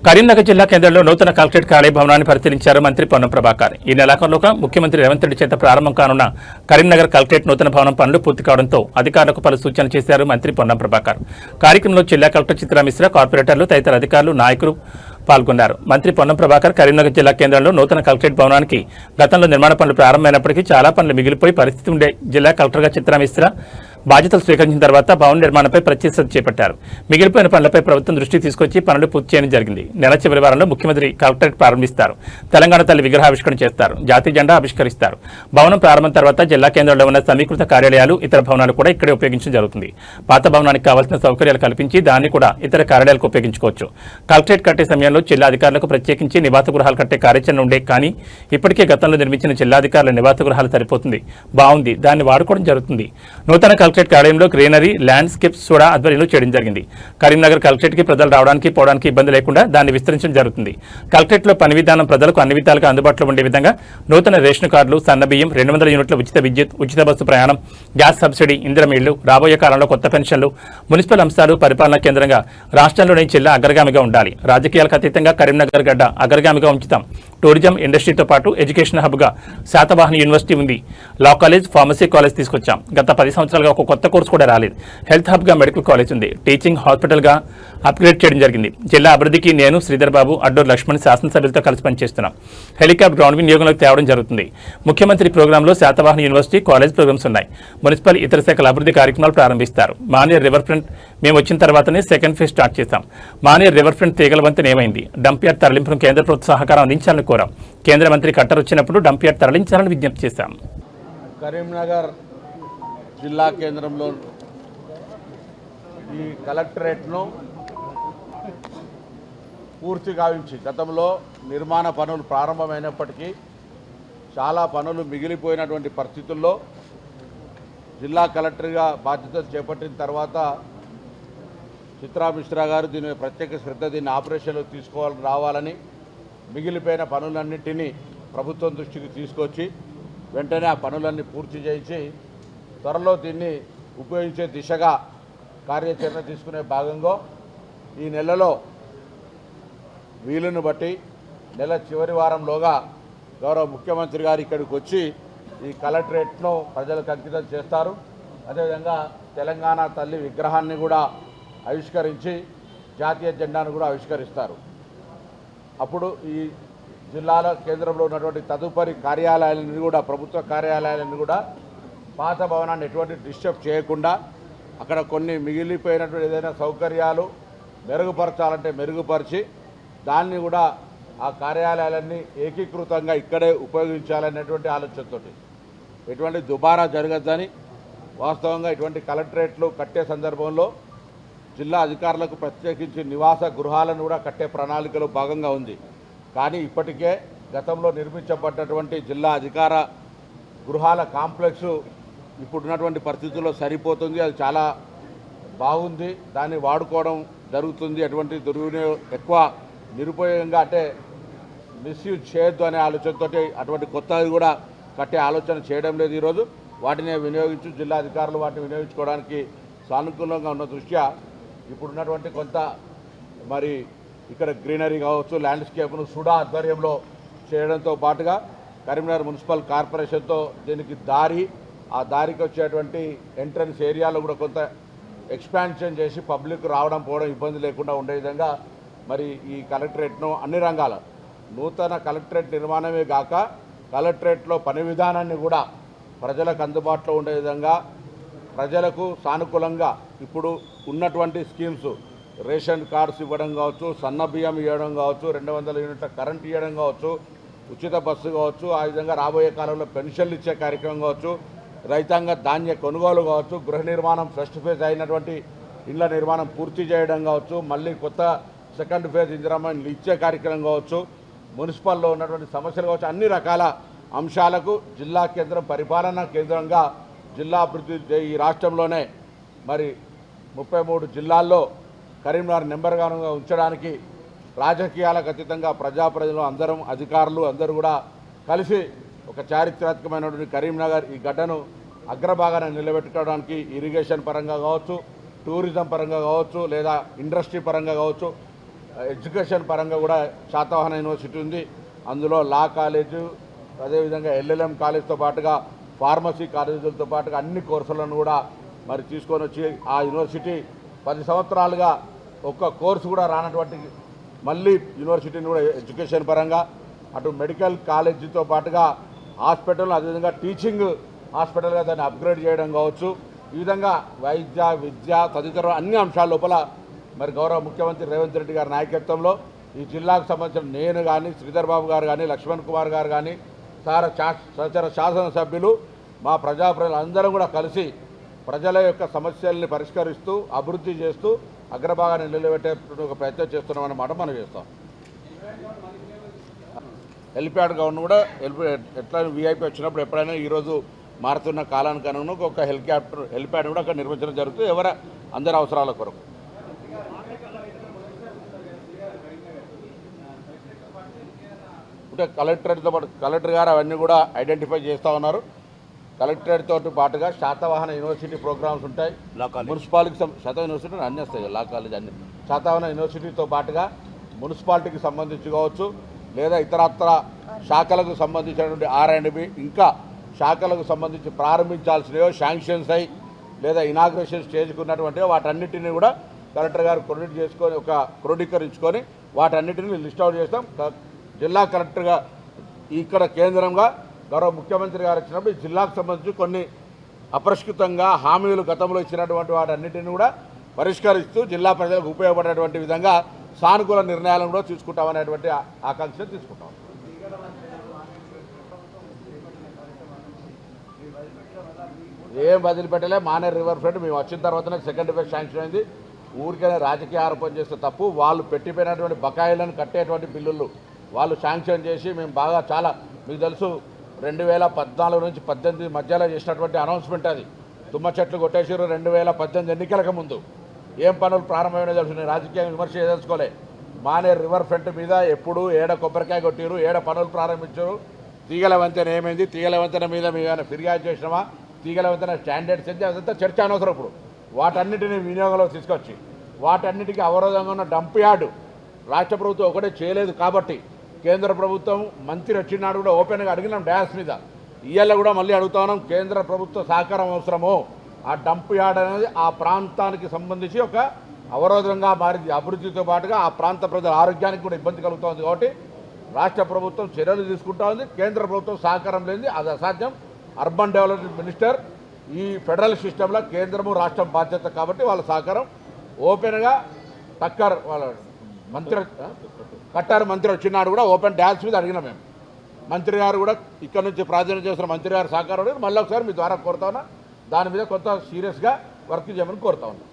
కరీంనగర్ జిల్లా కేంద్రంలో నూతన కలెక్టరేట్ కార్యాలయ భవనాన్ని పరిశీలించారు మంత్రి పొన్నం ప్రభాకర్. ఈ నెలాఖరులోగా ముఖ్యమంత్రి రేవంత్ రెడ్డి చేత ప్రారంభం కానున్న కరీంనగర్ కలెక్టరేట్ నూతన భవనం పనులు పూర్తి కావడంతో అధికారులకు పలు సూచనలు చేశారు మంత్రి పొన్నం ప్రభాకర్. కార్యక్రమంలో జిల్లా కలెక్టర్ చిత్రా మిశ్రా, కార్పొరేటర్లు తదితర అధికారులు, నాయకులు పాల్గొన్నారు. మంత్రి పొన్నం ప్రభాకర్ కరీంనగర్ జిల్లా కేంద్రంలో నూతన కలెక్టరేట్ భవనానికి గతంలో నిర్మాణ పనులు ప్రారంభమైనప్పటికీ చాలా పనులు మిగిలిపోయి పరిస్థితి ఉండే జిల్లా కలెక్టర్గా చిత్రా మిశ్రా బాధ్యతలు స్వీకరించిన తర్వాత భవన నిర్మాణంపై ప్రత్యేక శ్రద్ధ చేపట్టారు. మిగిలిపోయిన పనులపై ప్రభుత్వం దృష్టికి తీసుకొచ్చి పనులు పూర్తి చేయడం జరిగింది. నెల చివరి వారంలో ముఖ్యమంత్రి కలెక్టరేట్ ప్రారంభిస్తారు. తెలంగాణ తల్లి విగ్రహావిష్కరణ చేస్తారు. జాతీయ జెండా ఆవిష్కరిస్తారు. భవనం ప్రారంభం తర్వాత జిల్లా కేంద్రంలో ఉన్న సమీకృత కార్యాలయాలు, ఇతర భవనాలు కూడా ఇక్కడే ఉపయోగించడం జరుగుతుంది. పాత భవనానికి కావాల్సిన సౌకర్యాలు కల్పించి దాన్ని కూడా ఇతర కార్యాలయాలకు ఉపయోగించుకోవచ్చు. కలెక్టరేట్ కట్టే సమయంలో జిల్లా అధికారులకు ప్రత్యేకించి నివాస గృహాలు కట్టే కార్యాచరణ ఉండే, కానీ ఇప్పటికే గతంలో నిర్మించిన జిల్లాధికారుల నివాస గృహాలు సరిపోతుంది, బాగుంది, దాన్ని వాడుకోవడం జరుగుతుంది. నూతన కలెక్టరేట్ కార్యాలయంలో గ్రీనరీ, ల్యాండ్స్కేప్స్ కూడా ఆధ్వర్యంలో చేయడం జరిగింది. కరీంనగర్ కలెక్టరేట్కి ప్రజలు రావడానికి పోవడానికి ఇబ్బంది లేకుండా దాన్ని విస్తరించడం జరుగుతుంది. కలెక్టరేట్లో పని విధానం ప్రజలకు అన్ని విధాలుగా అందుబాటులో ఉండే విధంగా నూతన రేషన్ కార్డులు, సన్నబియ్యం, 200 యూనిట్ల ఉచిత విద్యుత్, ఉచిత బస్సు ప్రయాణం, గ్యాస్ సబ్సిడీ, ఇందిరమ్మ ఇళ్లు, రాబోయే కాలంలో కొత్త పెన్షన్లు, మున్సిపల్ అంశాలు పరిపాలనా కేంద్రంగా రాష్ట్రంలోని జిల్లా అగ్రగామిగా ఉండాలి. రాజకీయాలకు అతీతంగా కరీంనగర్ గడ్డ అగ్రగామిగా ఉంచుతాం. టూరిజం ఇండస్ట్రీతో పాటు ఎడ్యుకేషన్ హబ్గా శాతవాహన యూనివర్సిటీ ఉంది. లా కాలేజ్, ఫార్మసీ కాలేజ్ తీసుకొచ్చాం. గత 10 సంవత్సరాలుగా ఒక కొత్త కోర్సు కూడా రాలేదు. హెల్త్ హబ్గా మెడికల్ కాలేజ్ ఉంది. టీచింగ్ హాస్పిటల్గా అప్గ్రేడ్ చేయడం జరిగింది. జిల్లా అభివృద్ధికి నేను, శ్రీధర్ బాబు, అడ్డూరు లక్ష్మణ్ శాసనసభ్యులతో కలిసి పనిచేస్తున్నాం. హెలికాప్టర్ గ్రౌండ్ వినియోగంలోకి తేవడం జరుగుతుంది. ముఖ్యమంత్రి ప్రోగ్రాంలో శాతవాహన యూనివర్సిటీ, కాలేజ్ ప్రోగ్రామ్స్ ఉన్నాయి. మున్సిపల్ ఇతర శాఖల అభివృద్ధి కార్యక్రమాలు ప్రారంభిస్తారు. మానేర్ రివర్ ఫ్రంట్ మేము వచ్చిన తర్వాతనే సెకండ్ ఫేజ్ స్టార్ట్ చేశాం. మానేర్ రివర్ ఫ్రంట్ తీగల వంతెన ఏమైంది? డంప్ యార్డ్ తరలింపును కేంద్ర ప్రభుత్వ సహకారం అందించాలని కోరాం. కేంద్ర మంత్రి కట్టర్ వచ్చినప్పుడు డంప్ యార్డ్ తరలించాలని విజ్ఞప్తి చేశాం. కరీంనగర్ జిల్లా కేంద్రంలో ఈ కలెక్టరేట్ను పూర్తి గావించి గతంలో నిర్మాణ పనులు ప్రారంభమైనప్పటికీ చాలా పనులు మిగిలిపోయినటువంటి పరిస్థితుల్లో జిల్లా కలెక్టర్గా బాధ్యతలు చేపట్టిన తర్వాత చిత్రా మిశ్రా గారు దీని ప్రత్యేక శ్రద్ధ దీన్ని ఆపరేషన్లో రావాలని మిగిలిపోయిన పనులన్నింటినీ ప్రభుత్వం దృష్టికి తీసుకొచ్చి వెంటనే ఆ పనులన్నీ పూర్తి చేయించి త్వరలో దీన్ని ఉపయోగించే దిశగా కార్యాచరణ తీసుకునే భాగంగా ఈ నెలలో వీలును బట్టి నెల చివరి వారంలోగా గౌరవ ముఖ్యమంత్రి గారు ఇక్కడికి వచ్చి ఈ కలెక్టరేట్ను ప్రజలకు అంకితం చేస్తారు. అదేవిధంగా తెలంగాణ తల్లి విగ్రహాన్ని కూడా ఆవిష్కరించి జాతీయ జెండాను కూడా ఆవిష్కరిస్తారు. అప్పుడు ఈ జిల్లాల కేంద్రంలో ఉన్నటువంటి తదుపరి కార్యాలయాలను కూడా, ప్రభుత్వ కార్యాలయాలను కూడా పాత భవనాన్ని ఎటువంటి డిస్టర్బ్ చేయకుండా అక్కడ కొన్ని మిగిలిపోయినటువంటి ఏదైనా సౌకర్యాలు మెరుగుపరచాలంటే మెరుగుపరిచి దాన్ని కూడా ఆ కార్యాలయాలన్నీ ఏకీకృతంగా ఇక్కడే ఉపయోగించాలనేటువంటి ఆలోచనతో ఎటువంటి దుబారా జరగద్దని, వాస్తవంగా ఇటువంటి కలెక్టరేట్లు కట్టే సందర్భంలో జిల్లా అధికారులకు ప్రత్యేకించి నివాస గృహాలను కూడా కట్టే ప్రణాళికలో భాగంగా ఉంది. కానీ ఇప్పటికే గతంలో నిర్మించబడ్డటువంటి జిల్లా అధికార గృహాల కాంప్లెక్సు ఇప్పుడున్నటువంటి పరిస్థితుల్లో సరిపోతుంది. అది చాలా బాగుంది, దాన్ని వాడుకోవడం జరుగుతుంది. అటువంటి దుర్వినియోగం ఎక్కువ నిరుపయోగంగా అంటే మిస్యూజ్ చేయొద్దు అనే ఆలోచనతో అటువంటి కొత్తది కూడా కట్టే ఆలోచన చేయడం లేదు. ఈరోజు వాటిని వినియోగించు జిల్లా అధికారులు వాటిని వినియోగించుకోవడానికి సానుకూలంగా ఉన్న దృష్ట్యా ఇప్పుడున్నటువంటి కొంత మరి ఇక్కడ గ్రీనరీ కావచ్చు, ల్యాండ్స్కేప్ను సుడా ఆధ్వర్యంలో చేయడంతో పాటుగా కరీంనగర్ మున్సిపల్ కార్పొరేషన్తో దీనికి ఆ దారికి వచ్చేటువంటి ఎంట్రన్స్ ఏరియాలో కూడా కొంత ఎక్స్పాన్షన్ చేసి పబ్లిక్ రావడం పోవడం ఇబ్బంది లేకుండా ఉండే విధంగా మరి ఈ కలెక్టరేట్ను అన్ని రంగాల నూతన కలెక్టరేట్ నిర్మాణమే కాక కలెక్టరేట్లో పని విధానాన్ని కూడా ప్రజలకు అందుబాటులో ఉండే విధంగా, ప్రజలకు సానుకూలంగా ఇప్పుడు ఉన్నటువంటి స్కీమ్స్, రేషన్ కార్డ్స్ ఇవ్వడం కావచ్చు, సన్న బియ్యం ఇవ్వడం కావచ్చు, 200 యూనిట్ల కరెంట్ ఇవ్వడం కావచ్చు, ఉచిత బస్సు కావచ్చు, ఆ విధంగా రాబోయే కాలంలో పెన్షన్లు ఇచ్చే కార్యక్రమం కావచ్చు, రైతాంగ ధాన్య కొనుగోలు కావచ్చు, గృహ నిర్మాణం ఫస్ట్ ఫేజ్ అయినటువంటి ఇళ్ల నిర్మాణం పూర్తి చేయడం కావచ్చు, మళ్ళీ కొత్త సెకండ్ ఫేజ్ ఇందిరమ్మ ఇచ్చే కార్యక్రమం కావచ్చు, మున్సిపల్లో ఉన్నటువంటి సమస్యలు కావచ్చు, అన్ని రకాల అంశాలకు జిల్లా కేంద్రం పరిపాలనా కేంద్రంగా జిల్లా అభివృద్ధి ఈ రాష్ట్రంలోనే మరి 33 జిల్లాల్లో కరీంనగర్ నెంబర్గా ఉంచడానికి రాజకీయాలకు అతీతంగా ప్రజలు అందరం, అధికారులు అందరూ కూడా కలిసి ఒక చారిత్రాత్మకమైనటువంటి కరీంనగర్ ఈ గడ్డను అగ్రభాగాన నిలబెట్టుకోవడానికి ఇరిగేషన్ పరంగా కావచ్చు, టూరిజం పరంగా కావచ్చు, లేదా ఇండస్ట్రీ పరంగా కావచ్చు, ఎడ్యుకేషన్ పరంగా కూడా శాతవాహన యూనివర్సిటీ ఉంది. అందులో లా కాలేజు, అదేవిధంగా ఎల్ఎల్ఎం కాలేజ్తో పాటుగా ఫార్మసీ కాలేజీలతో పాటుగా అన్ని కోర్సులను కూడా మరి తీసుకొని వచ్చి ఆ యూనివర్సిటీ 10 సంవత్సరాలుగా ఒక్క కోర్సు కూడా రానటువంటి మళ్ళీ యూనివర్సిటీని కూడా ఎడ్యుకేషన్ పరంగా అటు మెడికల్ కాలేజీతో పాటుగా హాస్పిటల్, అదేవిధంగా టీచింగ్ హాస్పిటల్గా దాన్ని అప్గ్రేడ్ చేయడం కావచ్చు. ఈ విధంగా వైద్య, విద్య తదితర అన్ని అంశాల లోపల మరి గౌరవ ముఖ్యమంత్రి రేవంత్ రెడ్డి గారి నాయకత్వంలో ఈ జిల్లాకు సంబంధించిన నేను కానీ, శ్రీధర్ బాబు గారు కానీ, లక్ష్మణ్ కుమార్ గారు కానీ, సహచర శాసనసభ్యులు, మా ప్రజలందరం కూడా కలిసి ప్రజల యొక్క సమస్యల్ని పరిష్కరిస్తూ అభివృద్ధి చేస్తూ అగ్రభాగాన్ని నిలబెట్టే ఒక ప్రయత్నం చేస్తున్నామన్నమాట మనం చేస్తాం. హెలిప్యాడ్ గవర్నర్ కూడా ఎట్లా వీఐపీ వచ్చినప్పుడు ఎప్పుడైనా ఈరోజు మారుతున్న కాలానికి అనుగుణంగా ఒక హెలిప్యాడ్ కూడా అక్కడ నిర్మించడం జరుగుతుంది అందరి అవసరాల కొరకు. అంటే కలెక్టరేట్తో పాటు కలెక్టర్ గారు అవన్నీ కూడా ఐడెంటిఫై చేస్తూ ఉన్నారు. కలెక్టరేట్ తోటి పాటుగా శాతవాహన యూనివర్సిటీ ప్రోగ్రామ్స్ ఉంటాయి. మున్సిపాలిటీకి శాతవాహన యూనివర్సిటీ అన్నీ వస్తాయి, లా కాలేజ్ అన్ని. శాతవాహన యూనివర్సిటీతో పాటుగా మున్సిపాలిటీకి సంబంధించి కావచ్చు, లేదా ఇతరత్ర శాఖలకు సంబంధించినటువంటి R&B ఇంకా శాఖలకు సంబంధించి ప్రారంభించాల్సినవో శాంక్షన్స్ అయ్యి లేదా ఇనాగ్రేషన్ స్టేజ్కి ఉన్నటువంటి వాటన్నిటిని కూడా కలెక్టర్ గారు క్రోడీకరించుకొని వాటన్నిటిని లిస్ట్ అవుట్ చేస్తాం. జిల్లా కలెక్టర్గా ఇక్కడ కేంద్రంగా గౌరవ ముఖ్యమంత్రి గారు వచ్చినప్పుడు ఈ జిల్లాకు సంబంధించి కొన్ని అపరిష్కృతంగా హామీలు గతంలో ఇచ్చినటువంటి వాటన్నిటిని కూడా పరిష్కరిస్తూ జిల్లా ప్రజలకు ఉపయోగపడేటువంటి విధంగా సానుకూల నిర్ణయాలను కూడా తీసుకుంటామనేటువంటి ఆకాంక్ష తీసుకుంటాం. ఏం వదిలిపెట్టలే. మానేర్ రివర్ ఫ్రంట్ మేము వచ్చిన తర్వాతనే సెకండ్ ఫేజ్ శాంక్షన్ అయింది. ఊరికైనా రాజకీయ ఆరోపణ చేస్తే తప్పు. వాళ్ళు పెట్టిపోయినటువంటి బకాయిలను కట్టేటువంటి బిల్లులు వాళ్ళు శాంక్షన్ చేసి మేము బాగా చాలా మీకు తెలుసు 2014 నుంచి 18 మధ్యలో చేసినటువంటి అనౌన్స్మెంట్ అది. తుమ్మ చెట్లు కొట్టేసారు 2018 ఎన్నికలకు ముందు. ఏం పనులు ప్రారంభమైనా తెలుసు. నేను రాజకీయ విమర్శ తెలుసుకోలే. మానేర్ రివర్ ఫ్రంట్ మీద ఎప్పుడు ఏడ కొబ్బరికాయ కొట్టారు, ఏడ పనులు ప్రారంభించారు, తీగల వంతెన ఏమైంది, తీగల వంతెన మీద మేము ఏమైనా ఫిర్యాదు చేసినామా, తీగల వంతెన స్టాండర్డ్స్ ఏంటి, అదంతా చర్చ అనవసరం. ఇప్పుడు వాటన్నిటిని వినియోగంలో తీసుకొచ్చి వాటన్నిటికీ అవరోధంగా ఉన్న డంప్ యార్డు రాష్ట్ర ప్రభుత్వం ఒకటే చేయలేదు కాబట్టి కేంద్ర ప్రభుత్వం మంత్రి వచ్చినాడు కూడా ఓపెన్గా అడిగినాం డ్యాస్ మీద. ఇవాళ కూడా మళ్ళీ అడుగుతా ఉన్నాం, కేంద్ర ప్రభుత్వ సహకారం అవసరమో. ఆ డంప్ యార్డ్ అనేది ఆ ప్రాంతానికి సంబంధించి ఒక అవరోధంగా మారింది. అభివృద్ధితో పాటుగా ఆ ప్రాంత ప్రజల ఆరోగ్యానికి కూడా ఇబ్బంది కలుగుతుంది కాబట్టి రాష్ట్ర ప్రభుత్వం చర్యలు తీసుకుంటా ఉంది. కేంద్ర ప్రభుత్వం సహకారం లేనిది అది అసాధ్యం. అర్బన్ డెవలప్మెంట్ మినిస్టర్ ఈ ఫెడరల్ సిస్టంలో కేంద్రము రాష్ట్రం బాధ్యత కాబట్టి వాళ్ళ సహకారం ఓపెన్గా టక్కర్ వాళ్ళ మంత్రి కట్టారు మంత్రి వచ్చినాడు కూడా ఓపెన్ డ్యాన్స్ మీద అడిగినాం మేము. మంత్రి గారు కూడా ఇక్కడ నుంచి ప్రాధాన్యత చేసిన మంత్రి గారు సహకారం మళ్ళీ ఒకసారి మీ ద్వారా కోరుతా ఉన్నా. దాని మీద కొంత సీరియస్గా వర్క్ చేయమని కోరుతా ఉన్నా.